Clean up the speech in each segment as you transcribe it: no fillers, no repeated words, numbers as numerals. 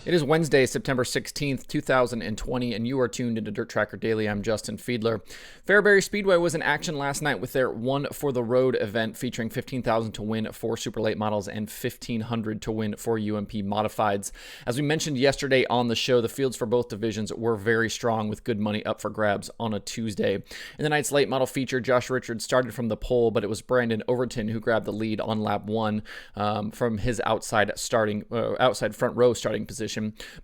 It is Wednesday, September 16th, 2020, and you are tuned into DIRTRACKR Daily. I'm Justin Fiedler. Fairbury Speedway was in action last night with their One for the Road event featuring $15,000 to win for super late models and $1,500 to win for UMP modifieds. As we mentioned yesterday on the show, the fields for both divisions were very strong with good money up for grabs on a Tuesday. In the night's late model feature, Josh Richards started from the pole, but it was Brandon Overton who grabbed the lead on lap 1 from his outside front row starting position.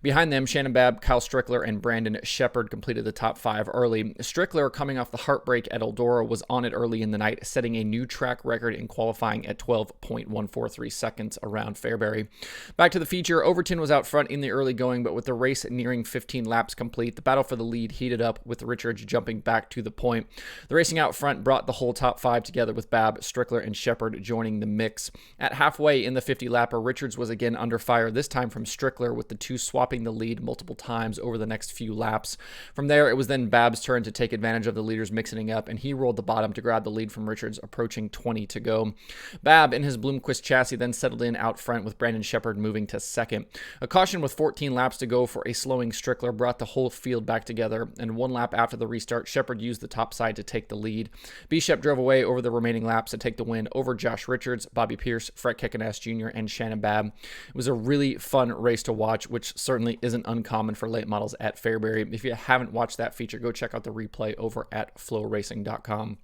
Behind them, Shannon Babb, Kyle Strickler, and Brandon Sheppard completed the top 5 early. Strickler, coming off the heartbreak at Eldora, was on it early in the night, setting a new track record in qualifying at 12.143 seconds around Fairbury. Back to the feature, Overton was out front in the early going, but with the race nearing 15 laps complete, the battle for the lead heated up with Richards jumping back to the point. The racing out front brought the whole top 5 together with Babb, Strickler, and Sheppard joining the mix. At halfway in the 50-lapper, Richards was again under fire, this time from Strickler, with the two swapping the lead multiple times over the next few laps. From there, it was then Babb's turn to take advantage of the leaders mixing up, and he rolled the bottom to grab the lead from Richards, approaching 20 to go. Babb in his Bloomquist chassis then settled in out front with Brandon Sheppard moving to second. A caution with 14 laps to go for a slowing Strickler brought the whole field back together, and 1 lap after the restart, Sheppard used the top side to take the lead. B-Shep drove away over the remaining laps to take the win over Josh Richards, Bobby Pierce, Fred Kickenass Jr., and Shannon Babb. It was a really fun race to watch, which certainly isn't uncommon for late models at Fairbury. If you haven't watched that feature, go check out the replay over at flowracing.com.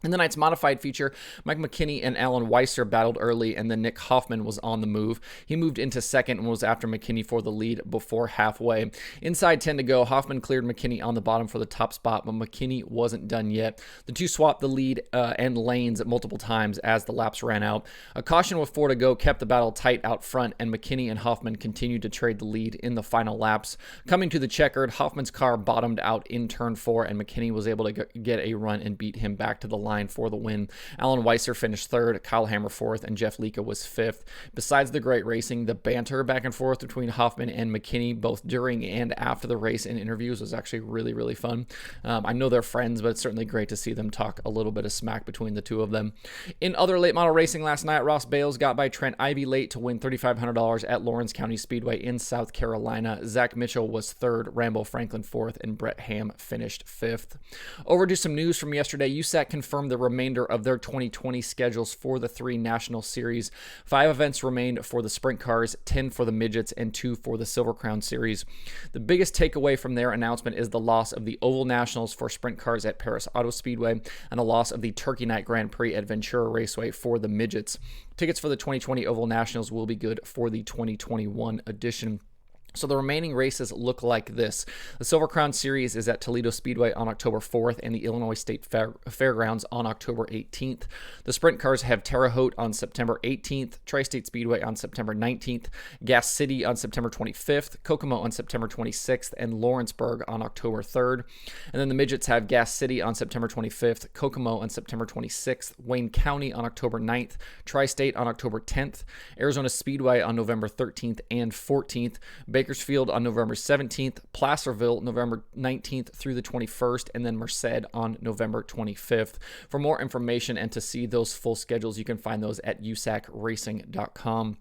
In the night's modified feature, Mike McKinney and Alan Weiser battled early, and then Nick Hoffman was on the move. He moved into second and was after McKinney for the lead before halfway. Inside 10 to go, Hoffman cleared McKinney on the bottom for the top spot, but McKinney wasn't done yet. The two swapped the lead and lanes multiple times as the laps ran out. A caution with 4 to go kept the battle tight out front, and McKinney and Hoffman continued to trade the lead in the final laps. Coming to the checkered, Hoffman's car bottomed out in turn 4, and McKinney was able to get a run and beat him back to the line for the win. Alan Weiser finished 3rd, Kyle Hammer 4th, and Jeff Lika was 5th. Besides the great racing, the banter back and forth between Hoffman and McKinney, both during and after the race in interviews, was actually really, really fun. I know they're friends, but it's certainly great to see them talk a little bit of smack between the two of them. In other late model racing last night, Ross Bales got by Trent Ivy late to win $3,500 at Lawrence County Speedway in South Carolina. Zach Mitchell was 3rd, Rambo Franklin 4th, and Brett Ham finished 5th. Over to some news from yesterday. USAC confirmed the remainder of their 2020 schedules for the 3 national series. 5 events remained for the sprint cars, 10 for the midgets, and 2 for the Silver Crown series. The biggest takeaway from their announcement is the loss of the Oval Nationals for sprint cars at Paris Auto Speedway and the loss of the Turkey Night Grand Prix at Ventura Raceway for the midgets. Tickets for the 2020 Oval Nationals will be good for the 2021 edition. So the remaining races look like this. The Silver Crown Series is at Toledo Speedway on October 4th and the Illinois State Fairgrounds on October 18th. The sprint cars have Terre Haute on September 18th, Tri-State Speedway on September 19th, Gas City on September 25th, Kokomo on September 26th, and Lawrenceburg on October 3rd. And then the midgets have Gas City on September 25th, Kokomo on September 26th, Wayne County on October 9th, Tri-State on October 10th, Arizona Speedway on November 13th and 14th, Bakersfield on November 17th, Placerville November 19th through the 21st, and then Merced on November 25th. For more information and to see those full schedules, you can find those at USACracing.com.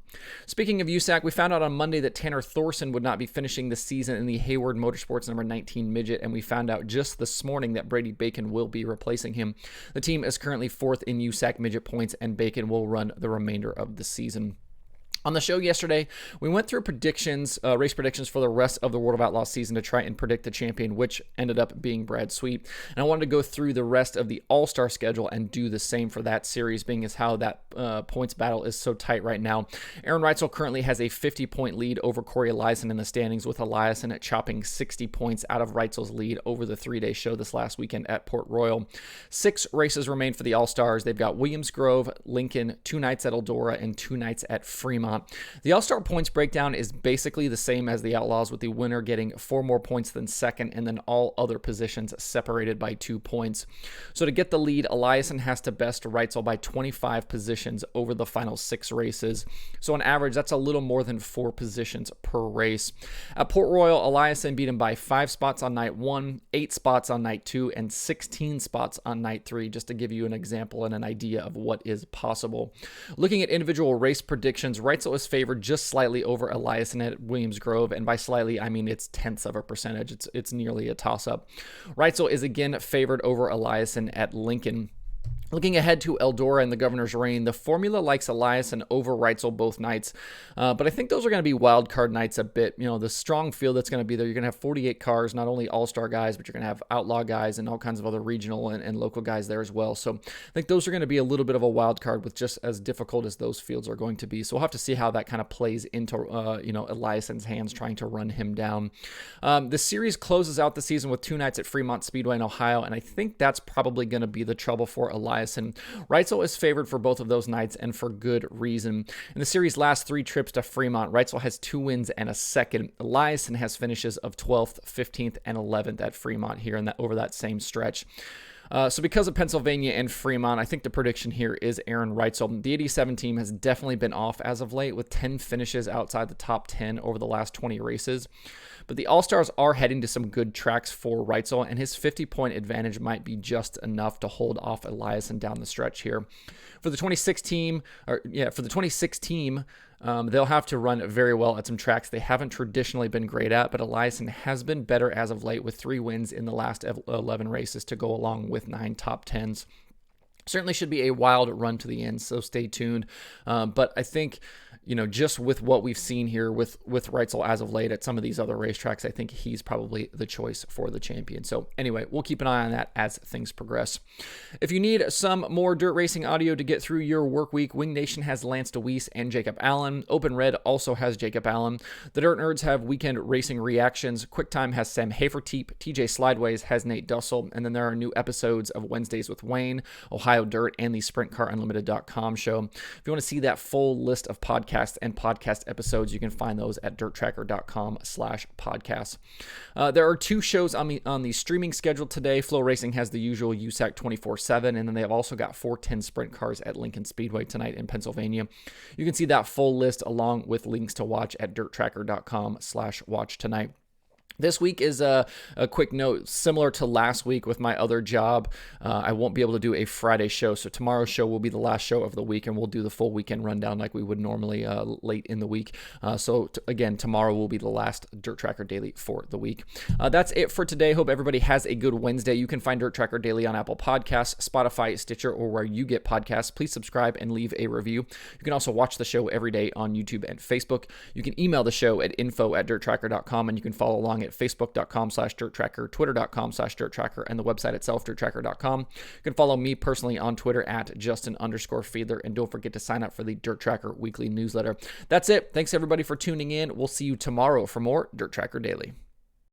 Speaking of USAC, we found out on Monday that Tanner Thorson would not be finishing the season in the Hayward Motorsports number 19 midget, and we found out just this morning that Brady Bacon will be replacing him. The team is currently 4th in USAC midget points, and Bacon will run the remainder of the season. On the show yesterday, we went through race predictions for the rest of the World of Outlaws season to try and predict the champion, which ended up being Brad Sweet. And I wanted to go through the rest of the All-Star schedule and do the same for that series, being as how that points battle is so tight right now. Aaron Reitzel currently has a 50-point lead over Corey Eliason in the standings, with Eliason chopping 60 points out of Reitzel's lead over the 3-day show this last weekend at Port Royal. 6 races remain for the All-Stars. They've got Williams Grove, Lincoln, 2 nights at Eldora, and 2 nights at Fremont. The All-Star points breakdown is basically the same as the Outlaws, with the winner getting 4 more points than second, and then all other positions separated by 2 points. So to get the lead, Eliason has to best Reitzel by 25 positions over the final 6 races. So on average, that's a little more than 4 positions per race. At Port Royal, Eliason beat him by 5 spots on night 1, 8 spots on night 2, and 16 spots on night 3, just to give you an example and an idea of what is possible. Looking at individual race predictions, Reitzel Reitzel is favored just slightly over Eliason at Williams Grove, and by slightly, I mean it's tenths of a percentage. It's nearly a toss-up. Reitzel is again favored over Eliason at Lincoln. Looking ahead to Eldora and the Governor's Reign, the formula likes Eliason over Reitzel both nights, but I think those are going to be wild card nights a bit. You know, the strong field that's going to be there, you're going to have 48 cars, not only all-star guys, but you're going to have outlaw guys and all kinds of other regional and local guys there as well. So I think those are going to be a little bit of a wild card with just as difficult as those fields are going to be. So we'll have to see how that kind of plays into, Eliason's hands trying to run him down. The series closes out the season with 2 nights at Fremont Speedway in Ohio, and I think that's probably going to be the trouble for Eliason. Reitzel is favored for both of those nights, and for good reason. In the series' last 3 trips to Fremont, Reitzel has 2 wins and a second. Eliason has finishes of 12th, 15th, and 11th at Fremont here over that same stretch. So because of Pennsylvania and Fremont, I think the prediction here is Aaron Reitzel. The 87 team has definitely been off as of late, with 10 finishes outside the top 10 over the last 20 races. But the All-Stars are heading to some good tracks for Reitzel, and his 50-point advantage might be just enough to hold off Eliason down the stretch here. For the 26 team, they'll have to run very well at some tracks they haven't traditionally been great at, but Eliason has been better as of late with 3 wins in the last 11 races to go along with 9 top 10s. Certainly should be a wild run to the end, so stay tuned. But I think, just with what we've seen here with Reitzel as of late at some of these other racetracks, I think he's probably the choice for the champion. So anyway, we'll keep an eye on that as things progress. If you need some more dirt racing audio to get through your work week, Wing Nation has Lance DeWeese and Jacob Allen. Open Red also has Jacob Allen. The Dirt Nerds have Weekend Racing Reactions. QuickTime has Sam Haferteep. TJ Slideways has Nate Dussel. And then there are new episodes of Wednesdays with Wayne, Ohio Dirt, and the SprintCarUnlimited.com show. If you want to see that full list of podcasts and podcast episodes, you can find those at DIRTRACKR.com/podcasts. There are 2 shows on the streaming schedule today. Flow Racing has the usual USAC 24/7, and then they have also got 410 sprint cars at Lincoln Speedway tonight in Pennsylvania. You can see that full list along with links to watch at DIRTRACKR.com/watch tonight. This week is a quick note, similar to last week with my other job. I won't be able to do a Friday show, so tomorrow's show will be the last show of the week, and we'll do the full weekend rundown like we would normally late in the week. Again, tomorrow will be the last Dirt Tracker Daily for the week. That's it for today. Hope everybody has a good Wednesday. You can find Dirt Tracker Daily on Apple Podcasts, Spotify, Stitcher, or where you get podcasts. Please subscribe and leave a review. You can also watch the show every day on YouTube and Facebook. You can email the show at info@dirttracker.com, and you can follow along at facebook.com/dirttracker, twitter.com/dirttracker, and the website itself, dirttracker.com. You can follow me personally on Twitter at Justin_Fiedler, and don't forget to sign up for the Dirt Tracker weekly newsletter. That's it. Thanks everybody for tuning in. We'll see you tomorrow for more Dirt Tracker Daily.